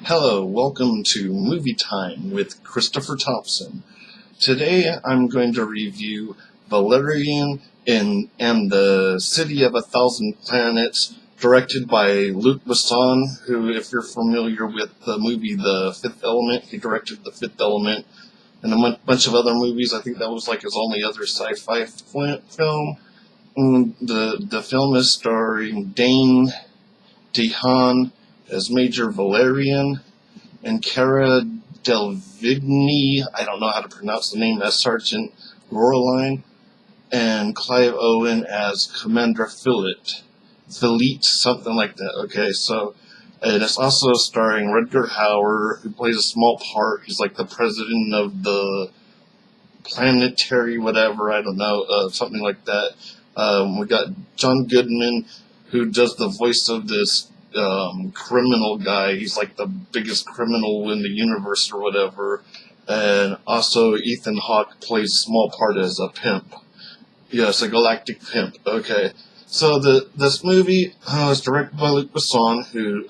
Hello, welcome to Movie Time with Christopher Thompson. Today I'm going to review Valerian and the City of a Thousand Planets, directed by Luc Besson, who, if you're familiar with the movie The Fifth Element, he directed The Fifth Element and a bunch of other movies. I think that was like his only other sci-fi film. And the film is starring Dane DeHaan as Major Valerian, and Cara Delvigny, I don't know how to pronounce the name, as Sergeant Laureline, and Clive Owen as Commander Philip, something like that. Okay, so, and it's also starring Rutger Hauer, who plays a small part. He's like the president of the planetary whatever, I don't know, something like that. We got John Goodman, who does the voice of this criminal guy. He's like the biggest criminal in the universe or whatever. And also Ethan Hawke plays a small part as a pimp. Yes, a galactic pimp. Okay. So this movie is directed by Luc Besson, who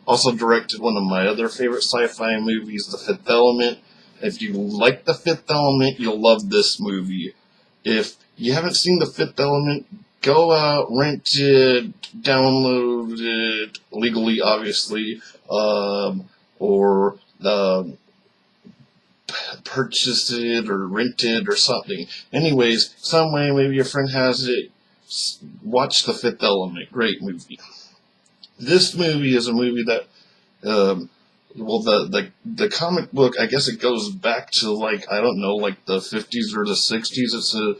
also directed one of my other favorite sci-fi movies, The Fifth Element. If you like The Fifth Element, you'll love this movie. If you haven't seen The Fifth Element, go out, rent it, download it legally, obviously, or purchase it or rent it or something. Anyways, some way, maybe your friend has it, watch The Fifth Element. Great movie. This movie is a movie that, the comic book, I guess it goes back to, like, I don't know, like the 50s or the 60s. It's a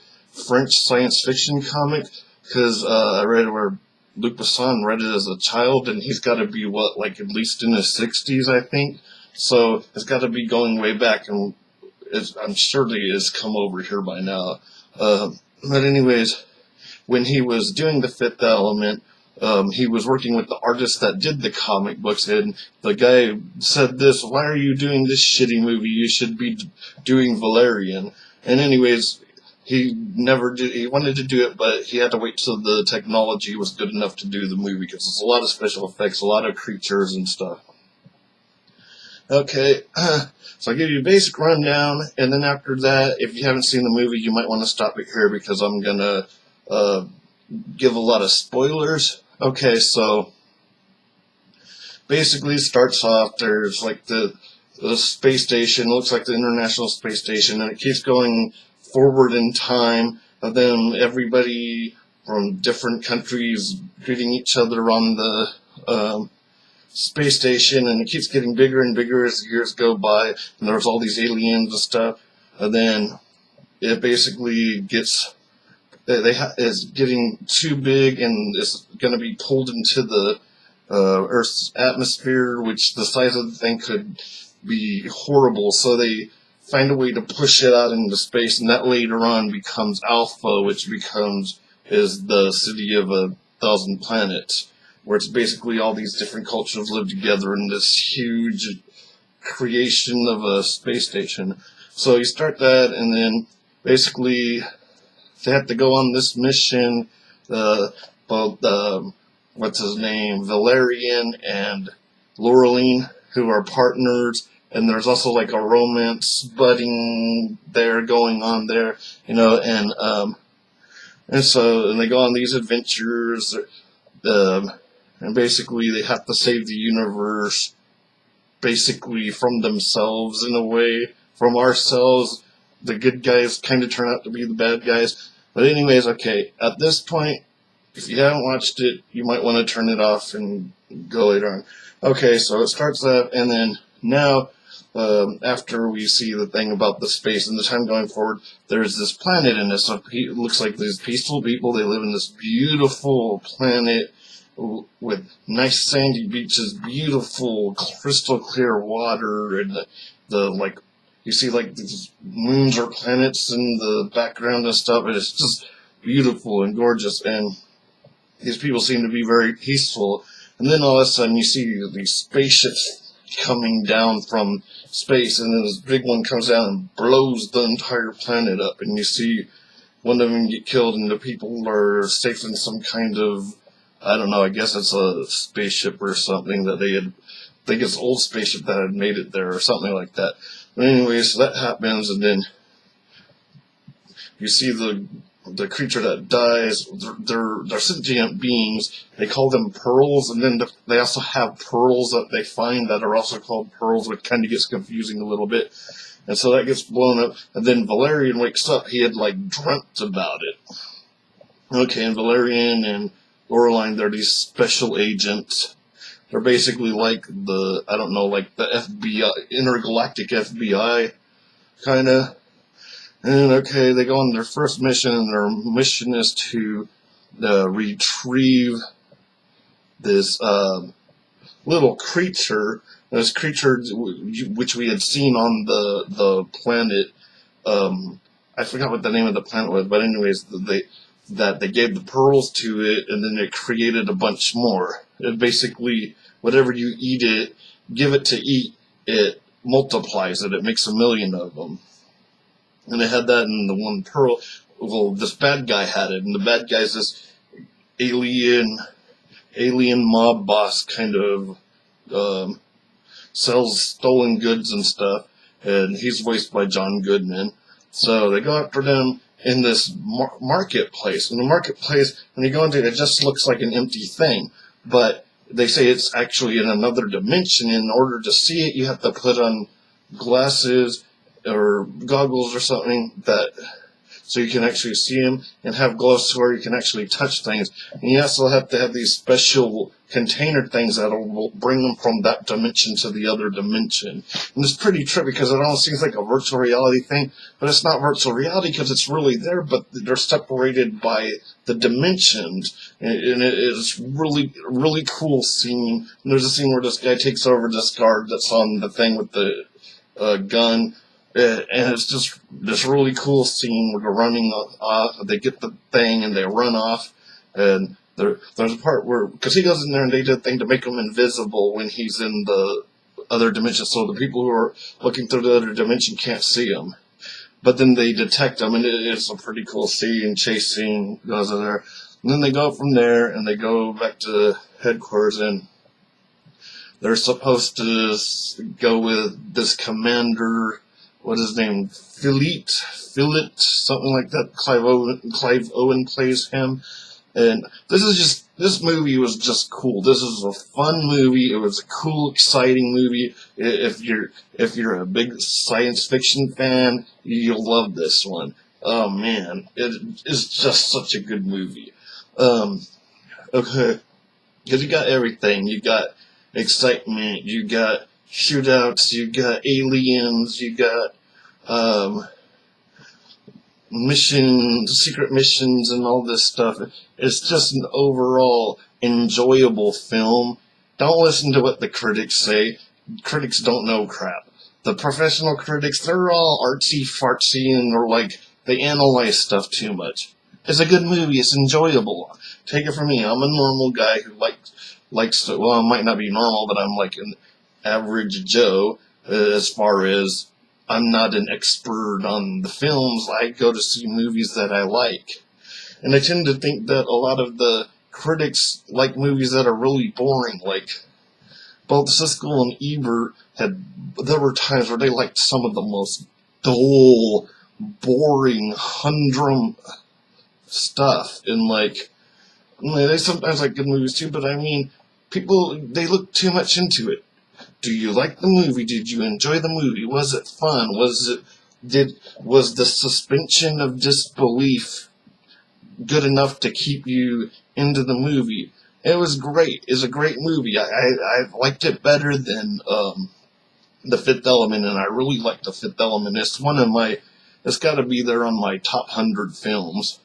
French science fiction comic, because I read where Luc Besson read it as a child, and he's got to be, like at least in his 60s, I think. So it's got to be going way back, and I'm sure he has come over here by now. But anyways, when he was doing The Fifth Element, he was working with the artist that did the comic books, and the guy said this, "Why are you doing this shitty movie? You should be doing Valerian." And anyways, he never did. He wanted to do it, but he had to wait till the technology was good enough to do the movie, because there's a lot of special effects, a lot of creatures and stuff. Okay, so I'll give you a basic rundown, and then after that, if you haven't seen the movie, you might want to stop it here, because I'm gonna give a lot of spoilers. Okay, so basically it starts off, there's like the space station, looks like the International Space Station, and it keeps going forward in time, and then everybody from different countries greeting each other on the space station, and it keeps getting bigger and bigger as the years go by, and there's all these aliens and stuff, and then it basically gets, is getting too big, and it's going to be pulled into the Earth's atmosphere, which the size of the thing could be horrible, so they find a way to push it out into space, and that later on becomes Alpha, which is the City of a Thousand Planets, where it's basically all these different cultures live together in this huge creation of a space station. So you start that, and then basically they have to go on this mission. What's his name? Valerian and Laureline, who are partners, and there's also like a romance budding there going on there, and they go on these adventures, and basically they have to save the universe, basically from themselves in a way, from ourselves. The good guys kind of turn out to be the bad guys. But anyways, okay, at this point, if you haven't watched it, you might want to turn it off and go later on. Okay, so it starts out, and then now, after we see the thing about the space and the time going forward, there's this planet in it. So it looks like these peaceful people. They live in this beautiful planet with nice sandy beaches, beautiful crystal clear water, and the you see like these moons or planets in the background and stuff, and it's just beautiful and gorgeous, and these people seem to be very peaceful. And then all of a sudden you see these spaceships coming down from space, and then this big one comes down and blows the entire planet up, and you see one of them get killed, and the people are safe in some kind of, I don't know, I guess it's a spaceship or something that they had think it's an old spaceship that had made it there or something like that. But anyway, so that happens, and then you see the creature that dies. They're sentient beings. They call them pearls, and then they also have pearls that they find that are also called pearls, which kind of gets confusing a little bit. And so that gets blown up, and then Valerian wakes up. He had, like, dreamt about it. Okay, and Valerian and Laureline, they're these special agents. They're basically like the FBI, intergalactic FBI, kinda. And okay, they go on their first mission, and their mission is to retrieve this little creature. This creature, which we had seen on the planet, I forgot what the name of the planet was, but anyways, they gave the pearls to it, and then it created a bunch more. It basically, whatever you give it to eat, it multiplies it. It makes 1,000,000 of them. And they had that in the one pearl. Well, this bad guy had it, and the bad guy's this alien mob boss kind of, sells stolen goods and stuff, and he's voiced by John Goodman. So they go after them in this marketplace. In the marketplace, when you go into it, it just looks like an empty thing. But they say it's actually in another dimension. In order to see it, you have to put on glasses or goggles or something so you can actually see them, and have gloves where you can actually touch things. And you also have to have these special container things that will bring them from that dimension to the other dimension. And it's pretty trippy because it almost seems like a virtual reality thing, but it's not virtual reality because it's really there, but they're separated by the dimensions. And it is really, really cool scene. And there's a scene where this guy takes over this guard that's on the thing with the gun. And it's just this really cool scene where they're running off. They get the thing and they run off. And there's a part where, because he goes in there and they did a thing to make him invisible when he's in the other dimension, so the people who are looking through the other dimension can't see him. But then they detect him, and it's a pretty cool scene, chase scene, goes in there. And then they go from there and they go back to headquarters, and they're supposed to go with this commander. What is his name? Philip, something like that. Clive Owen plays him. And this movie was just cool. This is a fun movie. It was a cool, exciting movie. If you're a big science fiction fan, you'll love this one. Oh man, it is just such a good movie. Okay. Because you got everything. You got excitement, you got shootouts, you got aliens, you got missions, secret missions, and all this stuff. It's just an overall enjoyable film. Don't listen to what the critics say. Critics don't know crap. The professional critics, they're all artsy-fartsy, and they analyze stuff too much. It's a good movie. It's enjoyable. Take it from me. I'm a normal guy who likes to, well, I might not be normal, but I'm like an average Joe, as far as I'm not an expert on the films. I go to see movies that I like. And I tend to think that a lot of the critics like movies that are really boring. Like, both Siskel and Ebert there were times where they liked some of the most dull, boring, humdrum stuff. And they sometimes like good movies too, but I mean, people, they look too much into it. Do you like the movie? Did you enjoy the movie? Was it fun? Was the suspension of disbelief good enough to keep you into the movie? It was great. It's a great movie. I liked it better than The Fifth Element, and I really like The Fifth Element. It's got to be there on my top 100 films.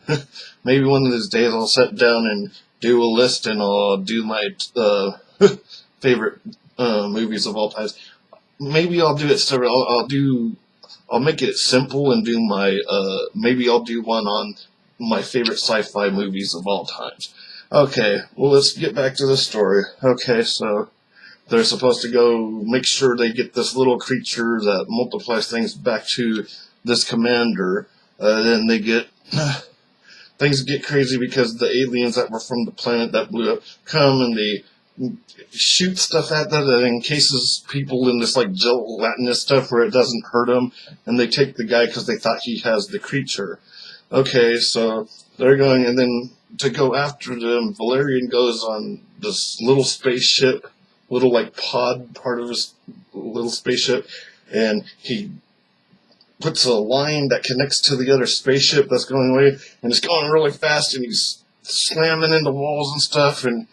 Maybe one of these days I'll sit down and do a list, and I'll do my favorite movies of all time. Maybe I'll do it separate. I'll make it simple and do maybe I'll do one on my favorite sci-fi movies of all times. Okay, well, let's get back to the story. Okay, so they're supposed to go make sure they get this little creature that multiplies things back to this commander. Then things get crazy because the aliens that were from the planet that blew up come, and shoot stuff at that and encases people in this like gelatinous stuff where it doesn't hurt them, and they take the guy because they thought he has the creature. Okay, so they're going, and then to go after them, Valerian goes on this little spaceship, little like pod part of his little spaceship, and he puts a line that connects to the other spaceship that's going away, and it's going really fast, and he's slamming into walls and stuff, and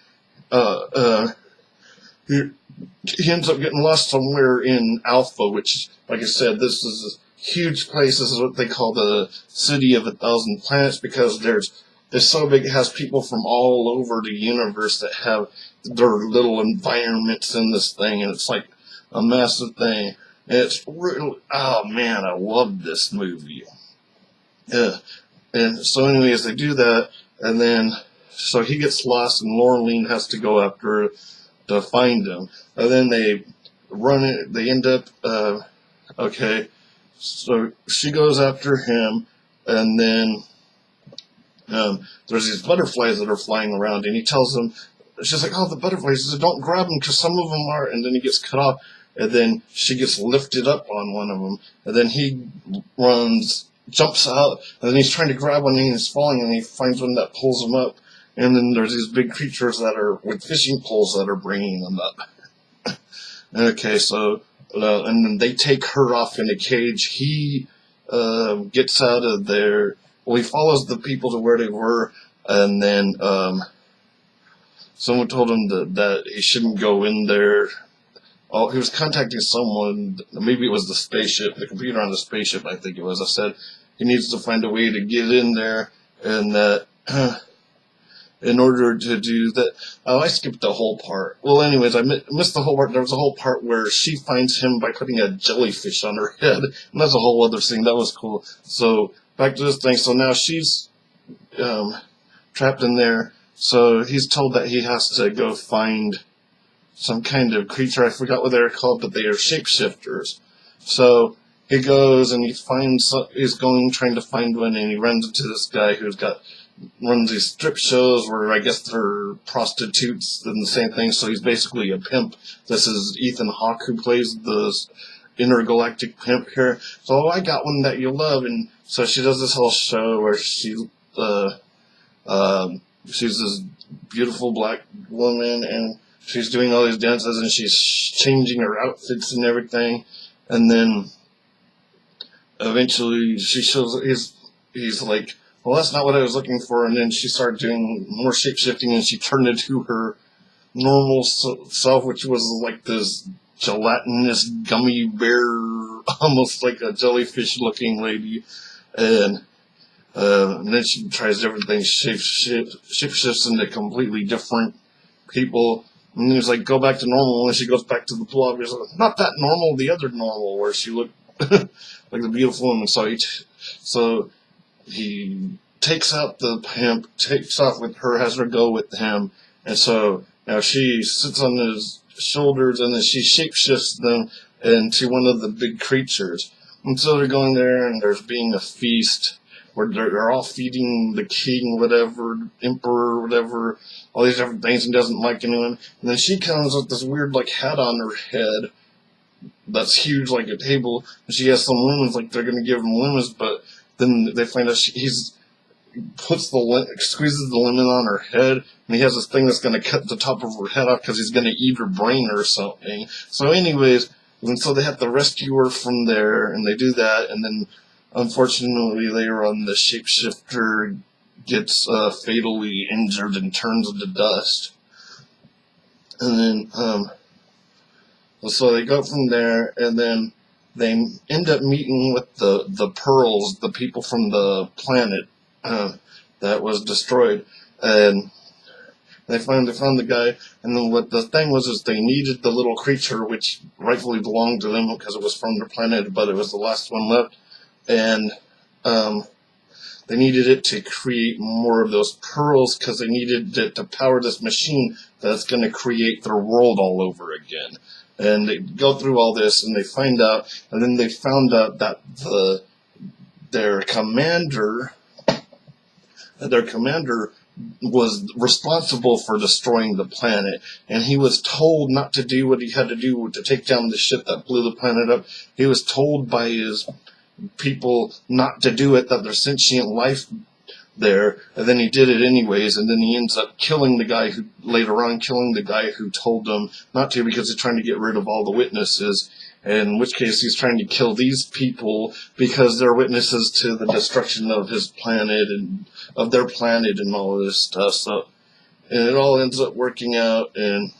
he ends up getting lost somewhere in Alpha, which, like I said, this is a huge place. This is what they call the City of 1,000 Planets, because it's so big it has people from all over the universe that have their little environments in this thing, and it's like a massive thing. And it's really, oh man, I love this movie. And so anyways, they do that, and then, so he gets lost, and Laureline has to go after to find him. And then they run it, they end up, okay, so she goes after him, and then there's these butterflies that are flying around, and he tells them, she's like, oh, the butterflies, he said, don't grab them, because some of them are, and then he gets cut off, and then she gets lifted up on one of them, and then he jumps out, and then he's trying to grab one, and he's falling, and he finds one that pulls him up, and then there's these big creatures that are with fishing poles that are bringing them up. Okay, so, and then they take her off in a cage. He gets out of there. Well, he follows the people to where they were, and then someone told him that he shouldn't go in there. Oh, he was contacting someone, maybe it was the spaceship, the computer on the spaceship, I think it was. I said he needs to find a way to get in there, and that in order to do that, oh, I skipped the whole part. Well, anyways, I missed the whole part. There was a whole part where she finds him by putting a jellyfish on her head, and that's a whole other thing. That was cool. So, back to this thing. So now she's trapped in there, so he's told that he has to go find some kind of creature. I forgot what they're called, but they are shapeshifters. So he goes and he's trying to find one, and he runs into this guy who's runs these strip shows where I guess they're prostitutes and the same thing. So he's basically a pimp. This is Ethan Hawke who plays the intergalactic pimp here. So, oh, I got one that you love, and so she does this whole show where she's this beautiful black woman, and she's doing all these dances, and she's changing her outfits and everything, and then eventually she shows, he's like, well, that's not what I was looking for, and then she started doing more shape-shifting, and she turned into her normal self, which was like this gelatinous gummy bear, almost like a jellyfish-looking lady, and then she tries everything, shape-shifts into completely different people. And he's like, go back to normal, and she goes back to the blob. He's like, not that normal, the other normal, where she looked like the beautiful woman. So he takes out the pimp, takes off with her, has her go with him, and so now she sits on his shoulders, and then she shapeshifts them into one of the big creatures. And so they're going there, and there's being a feast where they're all feeding the king, whatever, emperor, whatever, all these different things, and doesn't like anyone. And then she comes with this weird, like, hat on her head that's huge, like a table, and she has some lemons, like they're going to give him lemons, but then they find out squeezes the lemon on her head, and he has this thing that's going to cut the top of her head off because he's going to eat her brain or something. So anyways, and so they have to rescue her from there, and they do that, and then unfortunately later on the shapeshifter gets fatally injured and turns into dust. And then, so they go from there, and then they end up meeting with the Pearls, the people from the planet that was destroyed, and they found the guy. And then what the thing was is they needed the little creature, which rightfully belonged to them because it was from their planet, but it was the last one left, and they needed it to create more of those pearls because they needed it to power this machine that's going to create their world all over again. And they go through all this, and they find out, and then they found out that their commander was responsible for destroying the planet, and he was told not to do what he had to do to take down the ship that blew the planet up. He was told by his people not to do it, that there's sentient life there, and then he did it anyways, and then he ends up killing the guy who told him not to, because he's trying to get rid of all the witnesses, in which case he's trying to kill these people because they're witnesses to the destruction of his planet and of their planet and all of this stuff. So, and it all ends up working out, and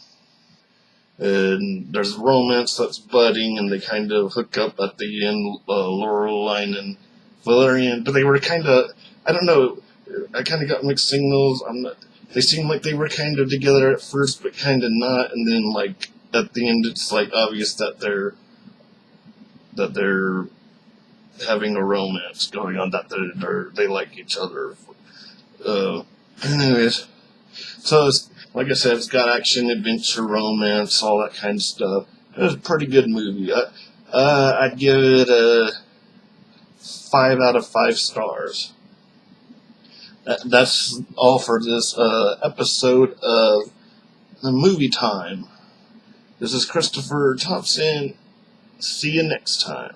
there's romance that's budding, and they kind of hook up at the end, Lorelai and Valerian, but they were kind of, I don't know, I kind of got mixed signals. They seemed like they were kind of together at first, but kind of not, and then like at the end, it's like obvious that they're having a romance going on, that they like each other. Anyways, so it's, like I said, it's got action, adventure, romance, all that kind of stuff. It was a pretty good movie. I'd give it a 5 out of 5 stars. That's all for this episode of the Movie Time. This is Christopher Thompson. See you next time.